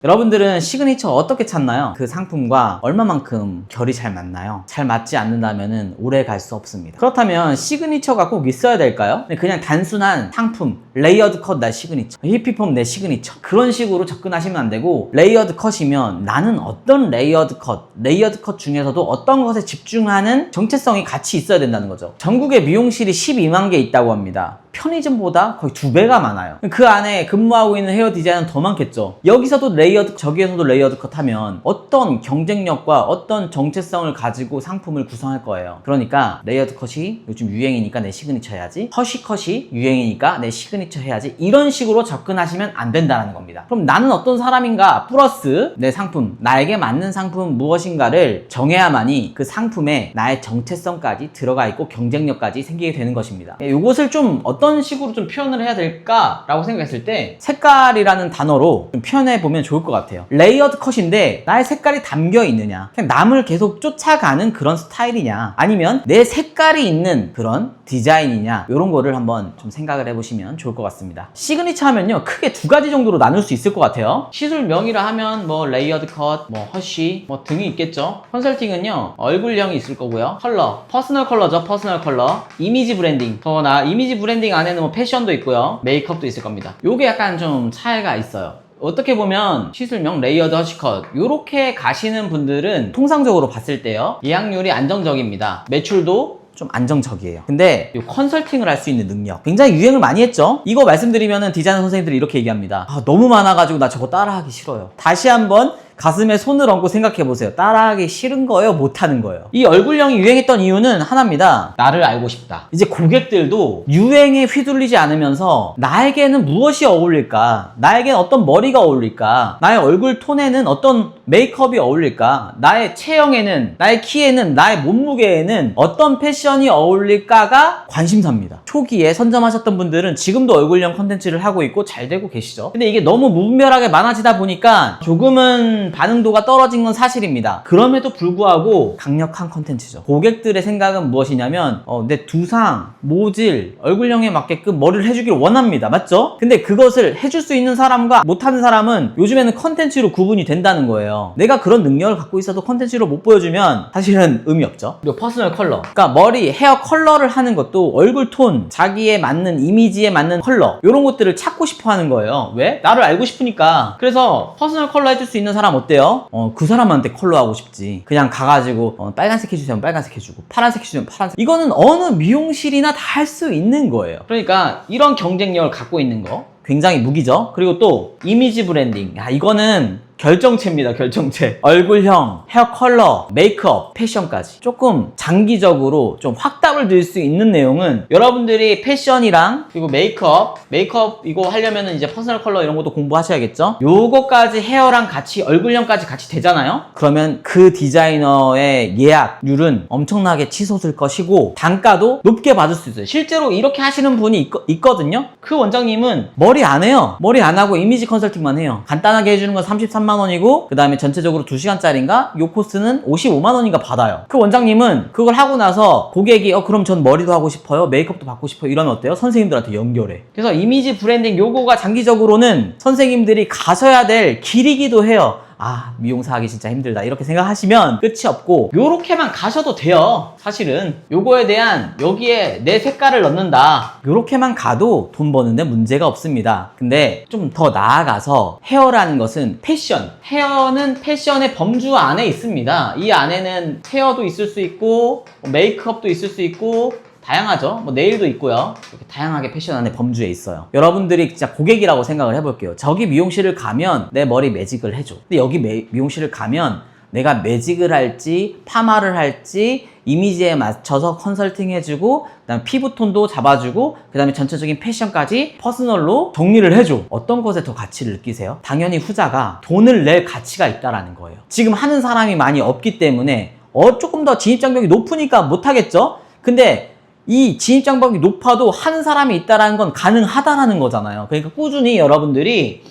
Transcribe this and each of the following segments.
여러분들은 시그니처 어떻게 찾나요? 그 상품과 얼마만큼 결이 잘 맞나요? 잘 맞지 않는다면 오래 갈 수 없습니다. 그렇다면 시그니처가 꼭 있어야 될까요? 그냥 단순한 상품, 레이어드 컷 내 시그니처, 히피폼 내 시그니처, 그런 식으로 접근하시면 안 되고, 레이어드 컷이면 나는 어떤 레이어드 컷 중에서도 어떤 것에 집중하는 정체성이 같이 있어야 된다는 거죠. 전국에 미용실이 12만 개 있다고 합니다. 편의점보다 거의 2배가 많아요. 그 안에 근무하고 있는 헤어 디자이너는 더 많겠죠. 여기서도 레이어드, 저기에서도 레이어드 컷 하면 어떤 경쟁력과 어떤 정체성을 가지고 상품을 구성할 거예요. 그러니까 레이어드 컷이 요즘 유행이니까 내 시그니처 해야지, 허쉬 컷이 유행이니까 내 시그니처 해야지, 이런 식으로 접근하시면 안 된다는 겁니다. 그럼 나는 어떤 사람인가 플러스 내 상품, 나에게 맞는 상품은 무엇인가를 정해야만이 그 상품에 나의 정체성까지 들어가 있고 경쟁력까지 생기게 되는 것입니다. 이것을 좀 어떤 식으로 좀 표현을 해야 될까라고 생각했을 때, 색깔이라는 단어로 좀 표현해 보면 좋을 것 같아요. 레이어드 컷인데 나의 색깔이 담겨 있느냐, 그냥 남을 계속 쫓아가는 그런 스타일이냐, 아니면 내 색깔이 있는 그런 디자인이냐, 이런 거를 한번 좀 생각을 해보시면 좋을 것 같습니다. 시그니처 하면요, 크게 2가지 정도로 나눌 수 있을 것 같아요. 시술명이라 하면 뭐 레이어드 컷, 뭐 허쉬, 뭐 등이 있겠죠. 컨설팅은요, 얼굴형이 있을 거고요. 컬러, 퍼스널 컬러죠. 퍼스널 컬러. 이미지 브랜딩, 이미지 브랜딩 안에는 뭐 패션도 있고요, 메이크업도 있을 겁니다. 요게 약간 좀 차이가 있어요. 어떻게 보면 시술명, 레이어드, 허쉬컷 요렇게 가시는 분들은 통상적으로 봤을 때요, 예약률이 안정적입니다. 매출도 좀 안정적이에요. 근데 이 컨설팅을 할 수 있는 능력, 굉장히 유행을 많이 했죠. 이거 말씀드리면은 디자이너 선생님들이 이렇게 얘기합니다. 너무 많아가지고 나 저거 따라하기 싫어요. 다시 한번 가슴에 손을 얹고 생각해보세요. 따라하기 싫은 거예요? 못하는 거예요? 이 얼굴형이 유행했던 이유는 하나입니다. 나를 알고 싶다. 이제 고객들도 유행에 휘둘리지 않으면서 나에게는 무엇이 어울릴까? 나에게는 어떤 머리가 어울릴까? 나의 얼굴 톤에는 어떤 메이크업이 어울릴까? 나의 체형에는, 나의 키에는, 나의 몸무게에는 어떤 패션이 어울릴까가 관심사입니다. 초기에 선점하셨던 분들은 지금도 얼굴형 컨텐츠를 하고 있고 잘 되고 계시죠. 근데 이게 너무 무분별하게 많아지다 보니까 조금은 반응도가 떨어진 건 사실입니다. 그럼에도 불구하고 강력한 컨텐츠죠. 고객들의 생각은 무엇이냐면 내 두상, 모질, 얼굴형에 맞게끔 머리를 해주길 원합니다. 맞죠? 근데 그것을 해줄 수 있는 사람과 못하는 사람은 요즘에는 컨텐츠로 구분이 된다는 거예요. 내가 그런 능력을 갖고 있어도 컨텐츠로 못 보여주면 사실은 의미 없죠. 그리고 퍼스널 컬러, 그러니까 머리, 헤어 컬러를 하는 것도 얼굴 톤, 자기에 맞는 이미지에 맞는 컬러, 이런 것들을 찾고 싶어 하는 거예요. 왜? 나를 알고 싶으니까. 그래서 퍼스널 컬러 해줄 수 있는 사람 어때요? 그 사람한테 컬러 하고 싶지. 그냥 가가지고 빨간색 해주세요, 빨간색 해주고, 파란색 해주세요, 파란색. 이거는 어느 미용실이나 다 할 수 있는 거예요. 그러니까 이런 경쟁력을 갖고 있는 거 굉장히 무기죠. 그리고 또 이미지 브랜딩, 이거는 결정체입니다. 결정체. 얼굴형, 헤어 컬러, 메이크업, 패션까지 조금 장기적으로 좀 확답을 드릴 수 있는 내용은, 여러분들이 패션이랑 그리고 메이크업 이거 하려면은 이제 퍼스널 컬러 이런 것도 공부하셔야겠죠. 요거까지 헤어랑 같이, 얼굴형까지 같이 되잖아요. 그러면 그 디자이너의 예약률은 엄청나게 치솟을 것이고 단가도 높게 받을 수 있어요. 실제로 이렇게 하시는 분이 있거든요. 그 원장님은 머리 안 해요. 머리 안 하고 이미지 컨설팅만 해요. 간단하게 해주는 건 33만 원이고 그 다음에 전체적으로 2시간짜리인가 요 코스는 55만 원인가 받아요. 그 원장님은 그걸 하고 나서 고객이 그럼 전 머리도 하고 싶어요, 메이크업도 받고 싶어요, 이러면 어때요? 선생님들한테 연결해. 그래서 이미지 브랜딩 요거가 장기적으로는 선생님들이 가셔야 될 길이기도 해요. 미용사 하기 진짜 힘들다 이렇게 생각하시면 끝이 없고, 요렇게만 가셔도 돼요. 사실은 요거에 대한, 여기에 내 색깔을 넣는다, 요렇게만 가도 돈 버는데 문제가 없습니다. 근데 좀 더 나아가서 헤어라는 것은 패션, 헤어는 패션의 범주 안에 있습니다. 이 안에는 헤어도 있을 수 있고 메이크업도 있을 수 있고 다양하죠. 네일도 있고요. 이렇게 다양하게 패션 안에 범주에 있어요. 여러분들이 진짜 고객이라고 생각을 해볼게요. 저기 미용실을 가면 내 머리 매직을 해줘. 근데 여기 미용실을 가면 내가 매직을 할지 파마를 할지 이미지에 맞춰서 컨설팅 해주고, 그 다음에 피부톤도 잡아주고, 그 다음에 전체적인 패션까지 퍼스널로 정리를 해줘. 어떤 것에 더 가치를 느끼세요? 당연히 후자가 돈을 낼 가치가 있다라는 거예요. 지금 하는 사람이 많이 없기 때문에 조금 더 진입장벽이 높으니까 못하겠죠? 근데 이 진입장벽이 높아도 하는 사람이 있다는 건 가능하다라는 거잖아요. 그러니까 꾸준히 여러분들이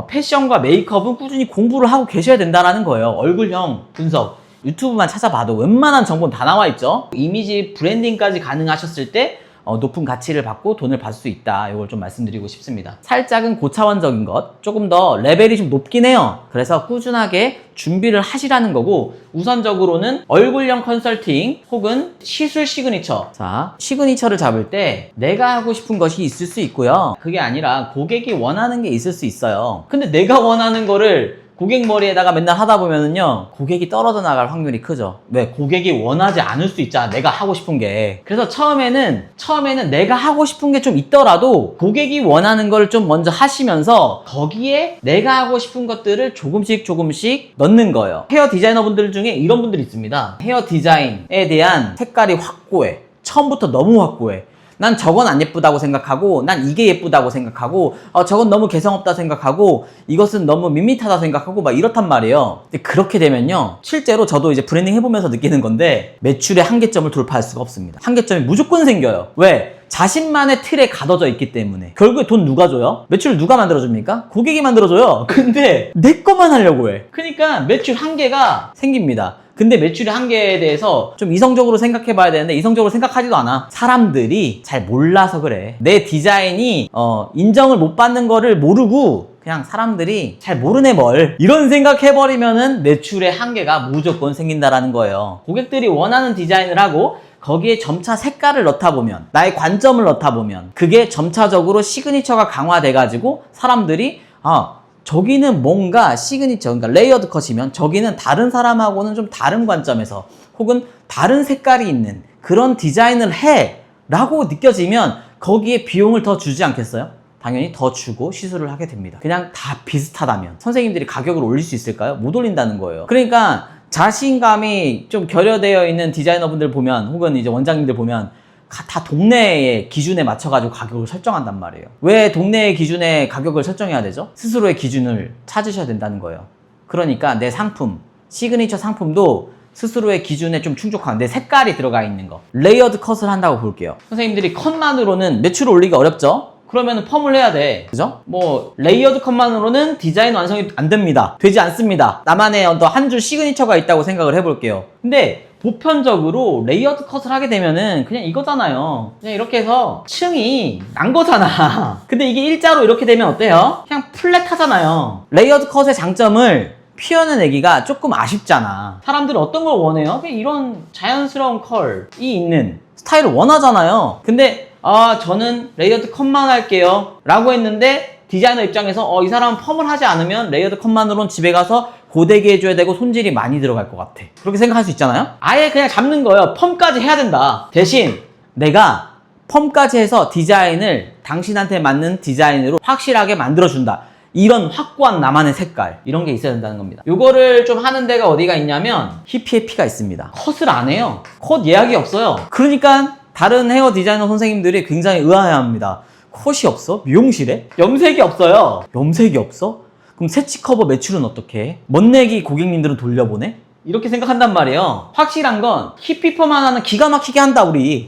패션과 메이크업은 꾸준히 공부를 하고 계셔야 된다는 거예요. 얼굴형 분석, 유튜브만 찾아봐도 웬만한 정보는 다 나와 있죠. 이미지 브랜딩까지 가능하셨을 때 높은 가치를 받고 돈을 받을 수 있다. 이걸 좀 말씀드리고 싶습니다. 살짝은 고차원적인 것, 조금 더 레벨이 좀 높긴 해요. 그래서 꾸준하게 준비를 하시라는 거고, 우선적으로는 얼굴형 컨설팅 혹은 시술 시그니처. 자, 시그니처를 잡을 때 내가 하고 싶은 것이 있을 수 있고요. 그게 아니라 고객이 원하는 게 있을 수 있어요. 근데 내가 원하는 거를 고객 머리에다가 맨날 하다 보면은요, 고객이 떨어져 나갈 확률이 크죠. 왜? 고객이 원하지 않을 수 있잖아, 내가 하고 싶은 게. 그래서 처음에는 내가 하고 싶은 게 좀 있더라도 고객이 원하는 걸 좀 먼저 하시면서 거기에 내가 하고 싶은 것들을 조금씩 넣는 거예요. 헤어 디자이너 분들 중에 이런 분들이 있습니다. 헤어 디자인에 대한 색깔이 확고해. 처음부터 너무 확고해. 난 저건 안 예쁘다고 생각하고, 난 이게 예쁘다고 생각하고, 저건 너무 개성없다 생각하고, 이것은 너무 밋밋하다 생각하고, 막 이렇단 말이에요. 근데 그렇게 되면요, 실제로 저도 이제 브랜딩 해보면서 느끼는 건데, 매출의 한계점을 돌파할 수가 없습니다. 한계점이 무조건 생겨요. 왜? 자신만의 틀에 가둬져 있기 때문에. 결국에 돈 누가 줘요? 매출을 누가 만들어줍니까? 고객이 만들어줘요. 근데 내 것만 하려고 해. 그러니까 매출 한계가 생깁니다. 근데 매출의 한계에 대해서 좀 이성적으로 생각해 봐야 되는데 이성적으로 생각하지도 않아. 사람들이 잘 몰라서 그래. 내 디자인이 인정을 못 받는 거를 모르고 그냥 사람들이 잘 모르네 뭘, 이런 생각해버리면은 매출의 한계가 무조건 생긴다라는 거예요. 고객들이 원하는 디자인을 하고 거기에 점차 색깔을 넣다 보면, 나의 관점을 넣다 보면 그게 점차적으로 시그니처가 강화돼가지고 사람들이 저기는 뭔가 시그니처, 그러니까 레이어드 컷이면 저기는 다른 사람하고는 좀 다른 관점에서 혹은 다른 색깔이 있는 그런 디자인을 해 라고 느껴지면 거기에 비용을 더 주지 않겠어요? 당연히 더 주고 시술을 하게 됩니다. 그냥 다 비슷하다면 선생님들이 가격을 올릴 수 있을까요? 못 올린다는 거예요. 그러니까 자신감이 좀 결여되어 있는 디자이너분들 보면, 혹은 이제 원장님들 보면 다 동네의 기준에 맞춰가지고 가격을 설정한단 말이에요. 왜 동네의 기준에 가격을 설정해야 되죠? 스스로의 기준을 찾으셔야 된다는 거예요. 그러니까 내 상품, 시그니처 상품도 스스로의 기준에 좀 충족한 내 색깔이 들어가 있는 거, 레이어드 컷을 한다고 볼게요. 선생님들이 컷만으로는 매출을 올리기 어렵죠? 그러면 펌을 해야 돼. 그죠? 뭐 레이어드 컷만으로는 디자인 완성이 안 됩니다. 되지 않습니다. 나만의 한 줄 시그니처가 있다고 생각을 해볼게요. 근데 보편적으로 레이어드 컷을 하게 되면은 그냥 이거잖아요. 그냥 이렇게 해서 층이 난 거잖아. 근데 이게 일자로 이렇게 되면 어때요? 그냥 플랫하잖아요. 레이어드 컷의 장점을 표현해내기가 조금 아쉽잖아. 사람들은 어떤 걸 원해요? 그냥 이런 자연스러운 컬이 있는 스타일을 원하잖아요. 근데 저는 레이어드 컷만 할게요 라고 했는데, 디자이너 입장에서 이 사람은 펌을 하지 않으면 레이어드 컷만으로는 집에 가서 고데기 해줘야 되고 손질이 많이 들어갈 것 같아. 그렇게 생각할 수 있잖아요. 아예 그냥 잡는 거예요. 펌까지 해야 된다. 대신 내가 펌까지 해서 디자인을 당신한테 맞는 디자인으로 확실하게 만들어준다. 이런 확고한 나만의 색깔, 이런 게 있어야 된다는 겁니다. 요거를 좀 하는 데가 어디가 있냐면 히피해피가 있습니다. 컷을 안 해요. 컷 예약이 없어요. 그러니까 다른 헤어 디자이너 선생님들이 굉장히 의아해합니다. 컷이 없어? 미용실에? 염색이 없어요. 염색이 없어? 그럼 새치 커버 매출은 어떻게 해? 멋내기 고객님들은 돌려보내? 이렇게 생각한단 말이에요. 확실한 건 히피펌 하나는 기가 막히게 한다.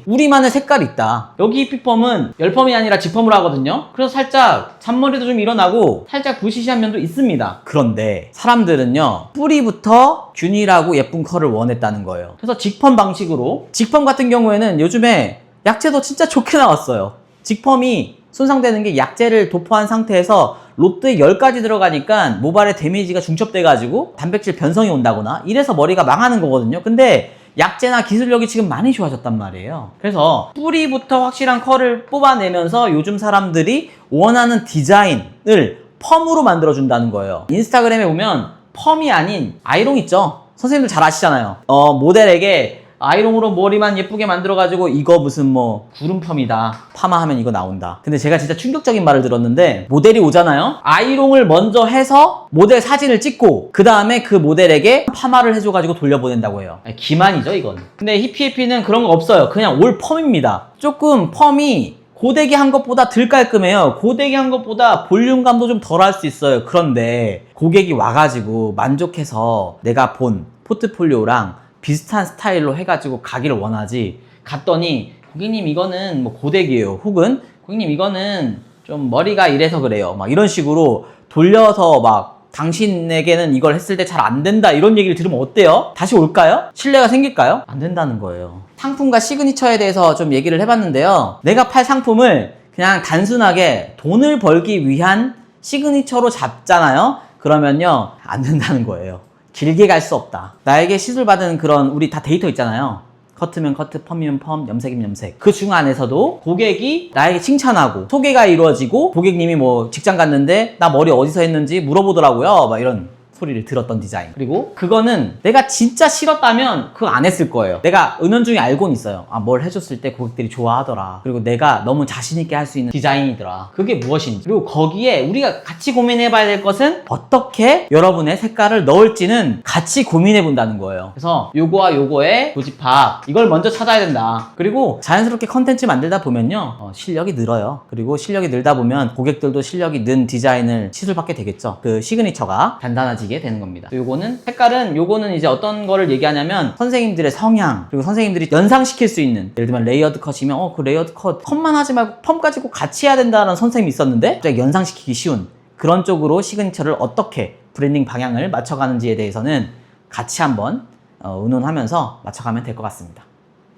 우리만의 색깔이 있다. 여기 히피펌은 열펌이 아니라 직펌을 하거든요. 그래서 살짝 잔머리도 좀 일어나고 살짝 부시시한 면도 있습니다. 그런데 사람들은요, 뿌리부터 균일하고 예쁜 컬을 원했다는 거예요. 그래서 직펌 방식으로, 직펌 같은 경우에는 요즘에 약재도 진짜 좋게 나왔어요. 직펌이 손상되는 게 약재를 도포한 상태에서 롯데 10가지 들어가니까 모발에 데미지가 중첩돼가지고 단백질 변성이 온다거나 이래서 머리가 망하는 거거든요. 근데 약재나 기술력이 지금 많이 좋아졌단 말이에요. 그래서 뿌리부터 확실한 컬을 뽑아내면서 요즘 사람들이 원하는 디자인을 펌으로 만들어준다는 거예요. 인스타그램에 보면 펌이 아닌 아이롱 있죠? 선생님들 잘 아시잖아요. 모델에게 아이롱으로 머리만 예쁘게 만들어가지고 이거 무슨 뭐 구름펌이다, 파마하면 이거 나온다. 근데 제가 진짜 충격적인 말을 들었는데, 모델이 오잖아요? 아이롱을 먼저 해서 모델 사진을 찍고 그 다음에 그 모델에게 파마를 해줘가지고 돌려보낸다고 해요. 기만이죠 이건. 근데 히피해피는 그런 거 없어요. 그냥 올 펌입니다. 조금 펌이 고데기 한 것보다 덜 깔끔해요. 고데기 한 것보다 볼륨감도 좀 덜 할 수 있어요. 그런데 고객이 와가지고 만족해서 내가 본 포트폴리오랑 비슷한 스타일로 해가지고 가기를 원하지, 갔더니 고객님 이거는 뭐 고데기예요, 혹은 고객님 이거는 좀 머리가 이래서 그래요, 막 이런 식으로 돌려서 막 당신에게는 이걸 했을 때 잘 안 된다 이런 얘기를 들으면 어때요? 다시 올까요? 신뢰가 생길까요? 안 된다는 거예요. 상품과 시그니처에 대해서 좀 얘기를 해봤는데요. 내가 팔 상품을 그냥 단순하게 돈을 벌기 위한 시그니처로 잡잖아요. 그러면요, 안 된다는 거예요. 길게 갈 수 없다. 나에게 시술받은 그런 우리 다 데이터 있잖아요. 커트면 커트, 펌이면 펌, 염색이면 염색. 그 중 안에서도 고객이 나에게 칭찬하고 소개가 이루어지고 고객님이 뭐 직장 갔는데 나 머리 어디서 했는지 물어보더라고요. 막 이런 소리를 들었던 디자인. 그리고 그거는 내가 진짜 싫었다면 그거 안 했을 거예요. 내가 은연중에 알고는 있어요. 아, 뭘 해줬을 때 고객들이 좋아하더라. 그리고 내가 너무 자신있게 할 수 있는 디자인이더라. 그게 무엇인지. 그리고 거기에 우리가 같이 고민해봐야 될 것은 어떻게 여러분의 색깔을 넣을지는 같이 고민해 본다는 거예요. 그래서 요거와 요거의 교집합, 이걸 먼저 찾아야 된다. 그리고 자연스럽게 컨텐츠 만들다 보면요, 실력이 늘어요. 그리고 실력이 늘다 보면 고객들도 실력이 는 디자인을 시술받게 되겠죠. 그 시그니처가 단단해지게 되는 겁니다. 요거는 색깔은 요거는 이제 어떤 거를 얘기하냐면 선생님들의 성향, 그리고 선생님들이 연상시킬 수 있는, 예를 들면 레이어드 컷이면 그 레이어드 컷 컷만 하지 말고 펌까지 꼭 같이 해야 된다는 선생님이 있었는데 갑자기 연상시키기 쉬운 그런 쪽으로 시그니처를 어떻게 브랜딩 방향을 맞춰가는지에 대해서는 같이 한번 의논하면서 맞춰가면 될 것 같습니다.